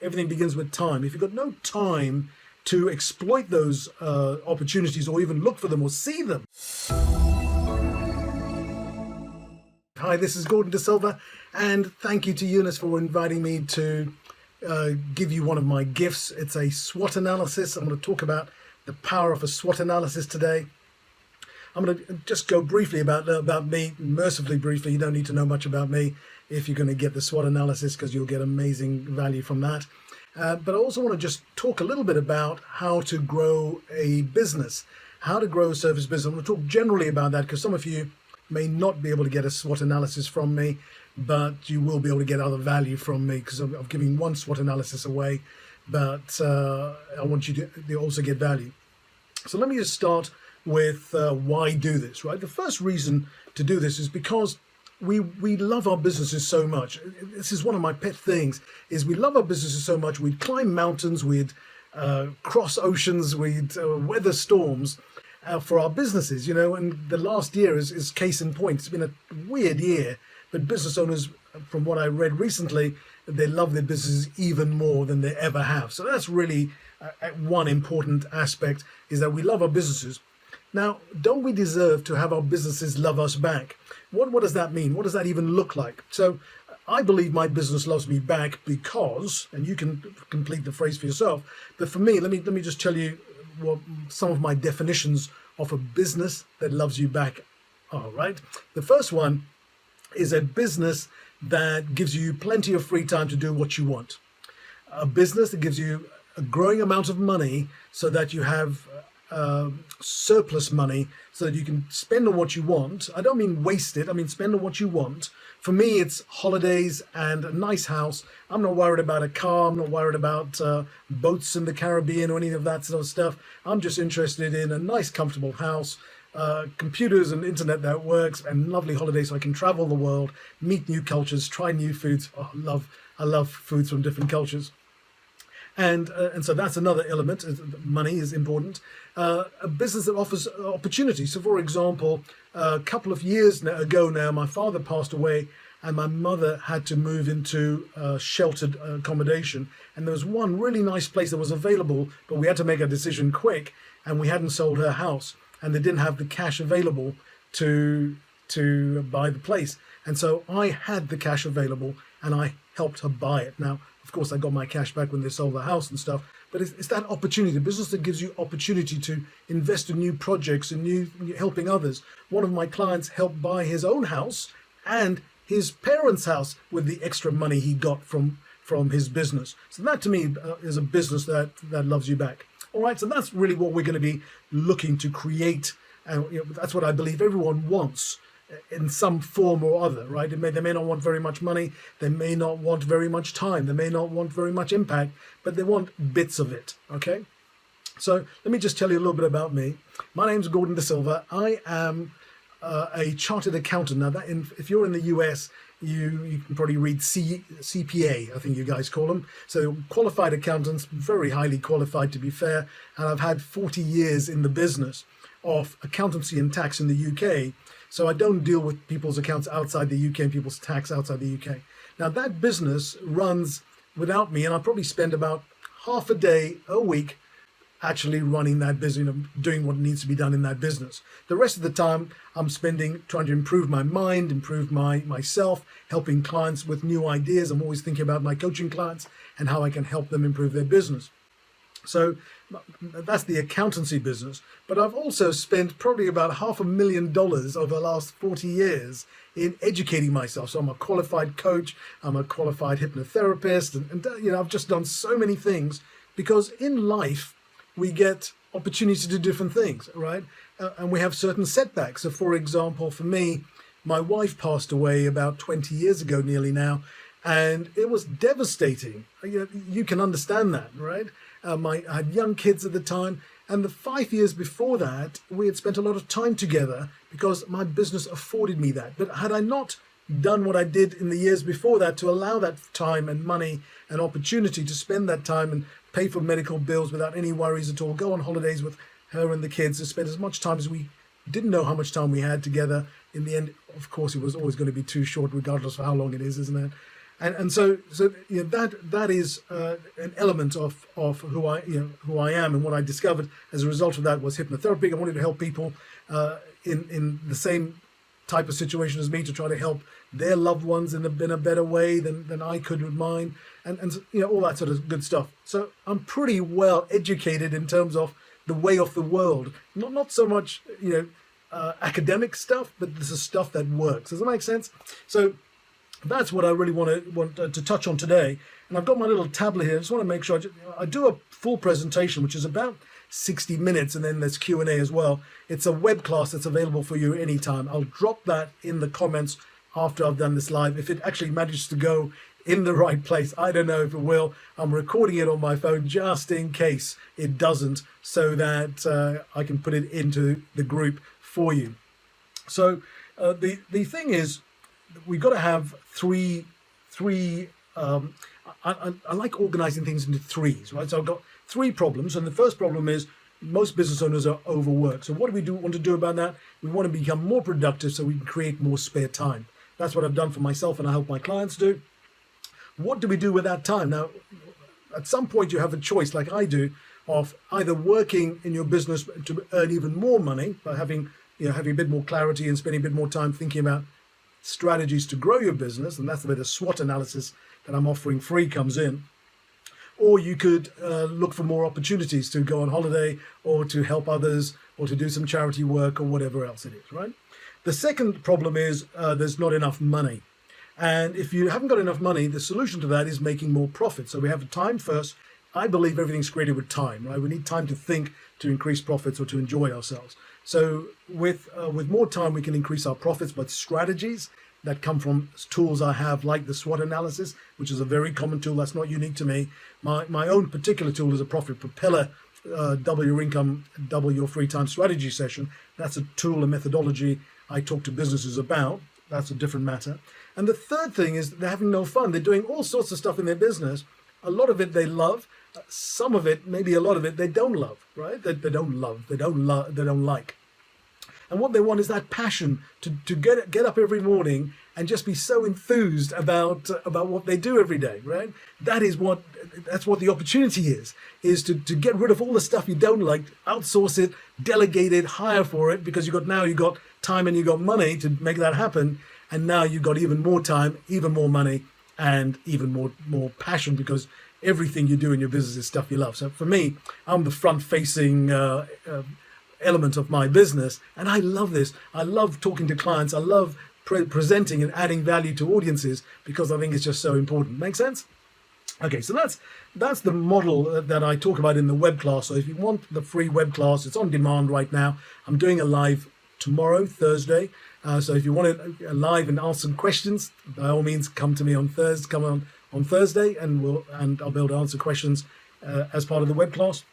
everything begins with time. If you've got no time to exploit those opportunities or even look for them or see them. Hi, this is Gordon D'Silva, and thank you to Eunice for inviting me to give you one of my gifts. It's a SWOT analysis. I'm going to talk about the power of a SWOT analysis today. I'm going to just go briefly about me, mercifully briefly. You don't need to know much about me if you're going to get the SWOT analysis, because you'll get amazing value from that. But I also want to just talk a little bit about how to grow a business, how to grow a service business. I'm going to talk generally about that because some of you may not be able to get a SWOT analysis from me, but you will be able to get other value from me because I'm giving one SWOT analysis away, but I want you to also get value. So let me just start with why do this, right? The first reason to do this is because we love our businesses so much. This is one of my pet things, is we love our businesses so much. We'd climb mountains, we'd cross oceans, we'd weather storms for our businesses, you know, and the last year is case in point. It's been a weird year, but business owners, from what I read recently, they love their businesses even more than they ever have. So that's really one important aspect, is that we love our businesses. Now, don't we deserve to have our businesses love us back? What does that mean? What does that even look like? So I believe my business loves me back because, and you can complete the phrase for yourself, but for me, let me just tell you what some of my definitions of a business that loves you back are, right? The first one is a business that gives you plenty of free time to do what you want. A business that gives you a growing amount of money so that you have surplus money so that you can spend on what you want. I don't mean waste it, I mean spend on what you want. For me, it's holidays and a nice house. I'm not worried about a car, I'm not worried about boats in the Caribbean or any of that sort of stuff. I'm just interested in a nice, comfortable house, computers and internet that works, and lovely holidays so I can travel the world, meet new cultures, try new foods. Oh, I love foods from different cultures. And so that's another element. Money is important. A business that offers opportunity. So, for example, a couple of years ago now, my father passed away, and my mother had to move into sheltered accommodation. And there was one really nice place that was available, but we had to make a decision quick, and we hadn't sold her house, and they didn't have the cash available to buy the place. And so I had the cash available, and I helped her buy it. Now, of course, I got my cash back when they sold the house and stuff, but it's that opportunity, the business that gives you opportunity to invest in new projects and helping others. One of my clients helped buy his own house and his parents' house with the extra money he got from his business. So that, to me, is a business that loves you back. All right, so that's really what we're going to be looking to create. And that's what I believe everyone wants in some form or other, right? They may not want very much money, they may not want very much time, they may not want very much impact, but they want bits of it, okay? So let me just tell you a little bit about me. My name's Gordon D'Silva. I am a chartered accountant. Now, if you're in the US, you can probably read CPA, I think you guys call them. So qualified accountants, very highly qualified to be fair, and I've had 40 years in the business of accountancy and tax in the UK. So I don't deal with people's accounts outside the UK and people's tax outside the UK. Now that business runs without me, and I probably spend about half a day a week actually running that business, doing what needs to be done in that business. The rest of the time I'm spending trying to improve my mind, improve myself, helping clients with new ideas. I'm always thinking about my coaching clients and how I can help them improve their business. So that's the accountancy business. But I've also spent probably about $500,000 over the last 40 years in educating myself. So I'm a qualified coach, I'm a qualified hypnotherapist, and I've just done so many things, because in life we get opportunities to do different things, right? And we have certain setbacks. So for example, for me, my wife passed away about 20 years ago nearly now, and it was devastating. You can understand that, right? I had young kids at the time, and the 5 years before that, we had spent a lot of time together because my business afforded me that. But had I not done what I did in the years before that to allow that time and money and opportunity to spend that time and pay for medical bills without any worries at all, go on holidays with her and the kids, to spend as much time as we didn't know how much time we had together. In the end, of course, it was always going to be too short, regardless of how long it is, isn't it? And so that is an element of who I am, and what I discovered as a result of that was hypnotherapy. I wanted to help people in the same type of situation as me, to try to help their loved ones in a better way than I could with mine, and all that sort of good stuff. So I'm pretty well educated in terms of the way of the world, not so much academic stuff, but this is stuff that works. Does that make sense? So that's what I really want to touch on today. And I've got my little tablet here. I just want to make sure I do a full presentation, which is about 60 minutes, and then there's Q&A as well. It's a web class that's available for you anytime. I'll drop that in the comments after I've done this live. If it actually manages to go in the right place, I don't know if it will. I'm recording it on my phone just in case it doesn't, so that I can put it into the group for you. So the thing is, we've got to have three I like organizing things into threes, right? So I've got three problems, and the first problem is most business owners are overworked. So what do we want to do about that? We want to become more productive so we can create more spare time. That's what I've done for myself, and I help my clients do. What do we do with that time? Now, at some point you have a choice, like I do, of either working in your business to earn even more money by having a bit more clarity and spending a bit more time thinking about strategies to grow your business, and that's where the SWOT analysis that I'm offering free comes in. Or you could look for more opportunities to go on holiday, or to help others, or to do some charity work, or whatever else it is, right? The second problem is there's not enough money. And if you haven't got enough money, the solution to that is making more profit. So we have time first. I believe everything's created with time, right? We need time to think, to increase profits, or to enjoy ourselves. So with more time, we can increase our profits, but strategies that come from tools I have, like the SWOT analysis, which is a very common tool that's not unique to me. My own particular tool is a profit propeller, double your income, double your free time strategy session. That's a tool and methodology I talk to businesses about. That's a different matter. And the third thing is they're having no fun. They're doing all sorts of stuff in their business. A lot of it they love. Some of it, maybe a lot of it, they don't love, right? They don't like. And what they want is that passion to get up every morning and just be so enthused about what they do every day, right? That's what the opportunity is to get rid of all the stuff you don't like, outsource it, delegate it, hire for it, because you've got time and you've got money to make that happen. And now you've got even more time, even more money, and even more passion, because everything you do in your business is stuff you love. So for me, I'm the front-facing element of my business, and I love this. I love talking to clients. I love presenting and adding value to audiences, because I think it's just so important. Make sense? Okay, so that's the model that I talk about in the web class. So if you want the free web class, it's on demand right now. I'm doing a live tomorrow, Thursday. So if you want to live and ask some questions, by all means, come to me on Thursday. Come on Thursday, and I'll be able to answer questions as part of the web class.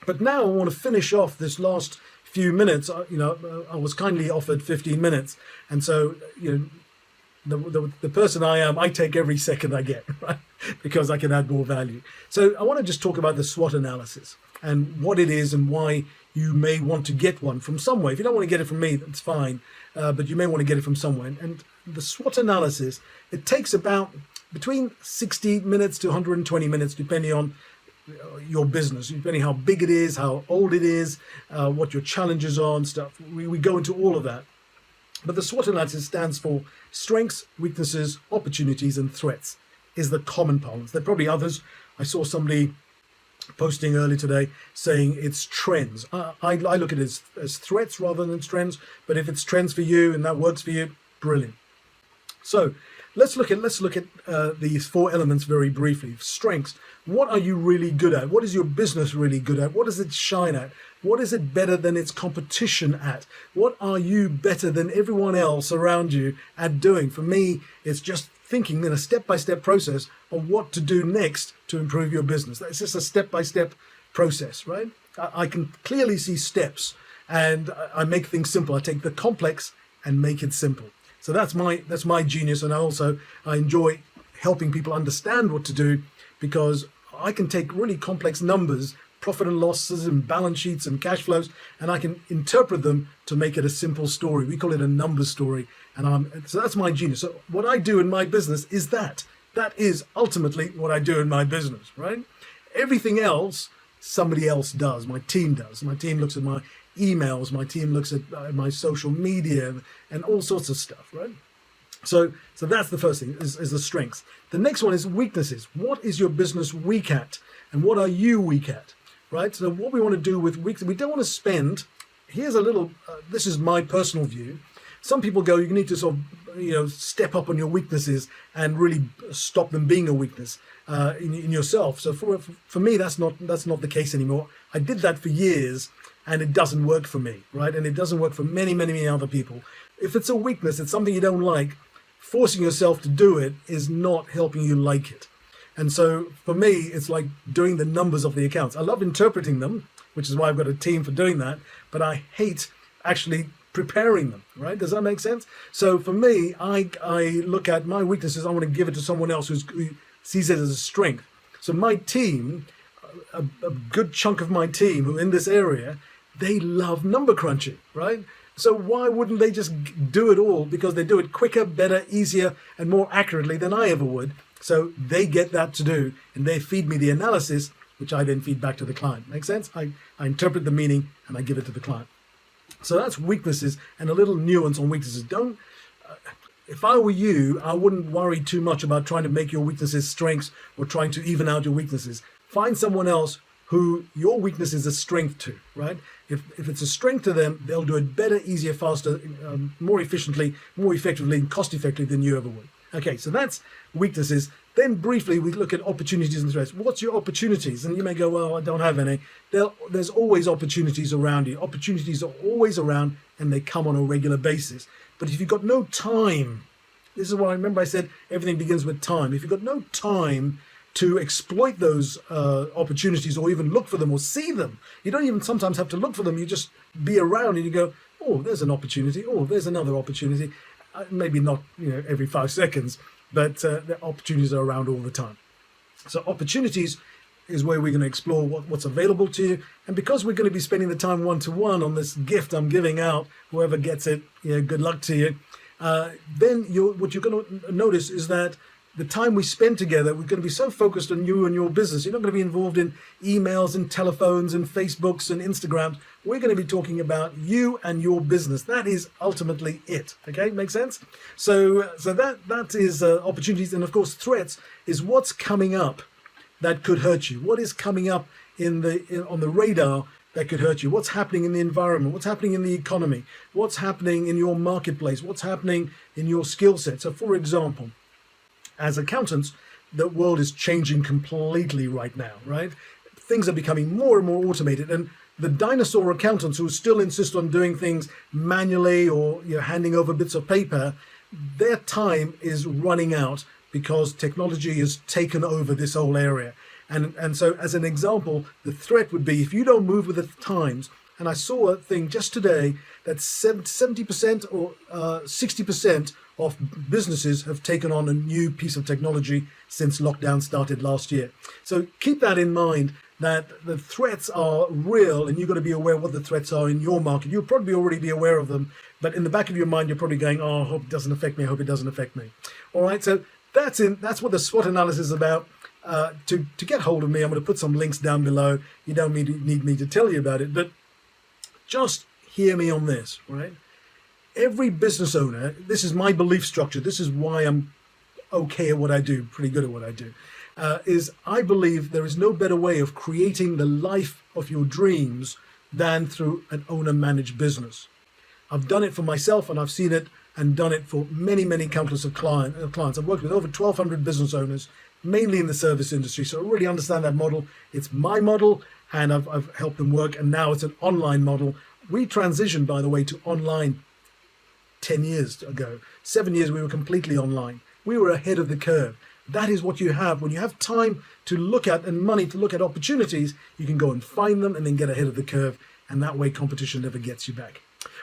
But now I want to finish off this last few minutes. I was kindly offered 15 minutes, and so the person I am, I take every second I get, right? Because I can add more value. So I want to just talk about the SWOT analysis and what it is and why you may want to get one from somewhere. If you don't want to get it from me, that's fine, but you may want to get it from somewhere. And the SWOT analysis, it takes about between 60 minutes to 120 minutes, depending on your business, depending how big it is, how old it is, what your challenges are and stuff. We go into all of that. But the SWOT analysis stands for strengths, weaknesses, opportunities, and threats, is the common parlance. There are probably others. I saw somebody posting earlier today saying it's trends. I look at it as threats rather than trends, but if it's trends for you and that works for you, brilliant. So let's look at these four elements very briefly. Strengths. What are you really good at? What is your business really good at? What does it shine at? What is it better than its competition at? What are you better than everyone else around you at doing? For me, it's just thinking in a step-by-step process of what to do next to improve your business. It's just a step-by-step process, right? I can clearly see steps, and I make things simple. I take the complex and make it simple. So that's my genius, and I enjoy helping people understand what to do, because I can take really complex numbers, profit and losses and balance sheets and cash flows, and I can interpret them to make it a simple story. We call it a number story, and so that's my genius. So what I do in my business is that That is ultimately what I do in my business, right? Everything else, somebody else does. My team does. My team looks at my emails. My team looks at my social media and all sorts of stuff, right? So that's the first thing, is the strengths. The next one is weaknesses. What is your business weak at? And what are you weak at, right? So what we want to do with weaknesses, we don't want to spend, here's a little, this is my personal view. Some people go, you need to sort of, step up on your weaknesses and really stop them being a weakness in yourself. So for me, that's not the case anymore. I did that for years, and it doesn't work for me, right? And it doesn't work for many, many, many other people. If it's a weakness, it's something you don't like, forcing yourself to do it is not helping you like it. And so for me, it's like doing the numbers of the accounts. I love interpreting them, which is why I've got a team for doing that, but I hate actually preparing them, right? Does that make sense? So for me, I look at my weaknesses, I want to give it to someone else who sees it as a strength. So my team, a good chunk of my team who are in this area, they love number crunching, right? So why wouldn't they just do it all? Because they do it quicker, better, easier, and more accurately than I ever would. So they get that to do, and they feed me the analysis, which I then feed back to the client. Make sense? I interpret the meaning and I give it to the client. So that's weaknesses, and a little nuance on weaknesses. If I were you, I wouldn't worry too much about trying to make your weaknesses strengths or trying to even out your weaknesses. Find someone else who your weakness is a strength to, right? If it's a strength to them, they'll do it better, easier, faster, more efficiently, more effectively, and cost effectively than you ever would. Okay, so that's weaknesses. Then briefly, we look at opportunities and threats. What's your opportunities? And you may go, well, I don't have any. There's always opportunities around you. Opportunities are always around, and they come on a regular basis. But if you've got no time, this is what I remember I said, everything begins with time. If you've got no time to exploit those opportunities or even look for them or see them, you don't even sometimes have to look for them. You just be around and you go, oh, there's an opportunity. Oh, there's another opportunity. Maybe not every 5 seconds, but the opportunities are around all the time. So opportunities is where we're going to explore what's available to you. And because we're going to be spending the time one-to-one on this gift I'm giving out, whoever gets it, good luck to you. Then what you're going to notice is that the time we spend together, we're going to be so focused on you and your business. You're not going to be involved in emails and telephones and Facebooks and Instagrams. We're going to be talking about you and your business. That is ultimately it. Okay, make sense? So that is opportunities, and of course threats is what's coming up that could hurt you. What is coming up on the radar that could hurt you? What's happening in the environment? What's happening in the economy? What's happening in your marketplace? What's happening in your skill set? So, for example, as accountants, the world is changing completely right now, right? Things are becoming more and more automated, and the dinosaur accountants who still insist on doing things manually or handing over bits of paper, their time is running out because technology has taken over this whole area. And so as an example, the threat would be if you don't move with the times. And I saw a thing just today that 70% or 60% of businesses have taken on a new piece of technology since lockdown started last year. So keep that in mind, that the threats are real, and you've got to be aware of what the threats are in your market. You'll probably already be aware of them, but in the back of your mind, you're probably going, oh, I hope it doesn't affect me. I hope it doesn't affect me. All right, so that's what the SWOT analysis is about. To get hold of me, I'm going to put some links down below. You don't need me to tell you about it, but just hear me on this, right? Every business owner, this is my belief structure. This is why I'm okay at what I do, pretty good at what I do, is I believe there is no better way of creating the life of your dreams than through an owner-managed business. I've done it for myself, and I've seen it and done it for many, many countless of clients. I've worked with over 1,200 business owners, mainly in the service industry, so I really understand that model. It's my model, and I've helped them work, and now it's an online model. We transitioned, by the way, to online 10 years ago. 7 years we were completely online. We were ahead of the curve. That is what you have. When you have time to look at and money to look at opportunities, you can go and find them and then get ahead of the curve, and that way competition never gets you back.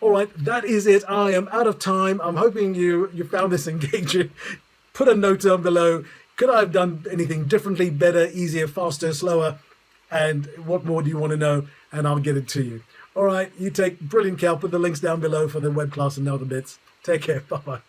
All right, that is it. I am out of time. I'm hoping you found this engaging. Put a note down below. Could I have done anything differently, better, easier, faster, slower? And what more do you want to know? And I'll get it to you. All right, you take brilliant care. I'll put the links down below for the web class and other bits. Take care. Bye-bye.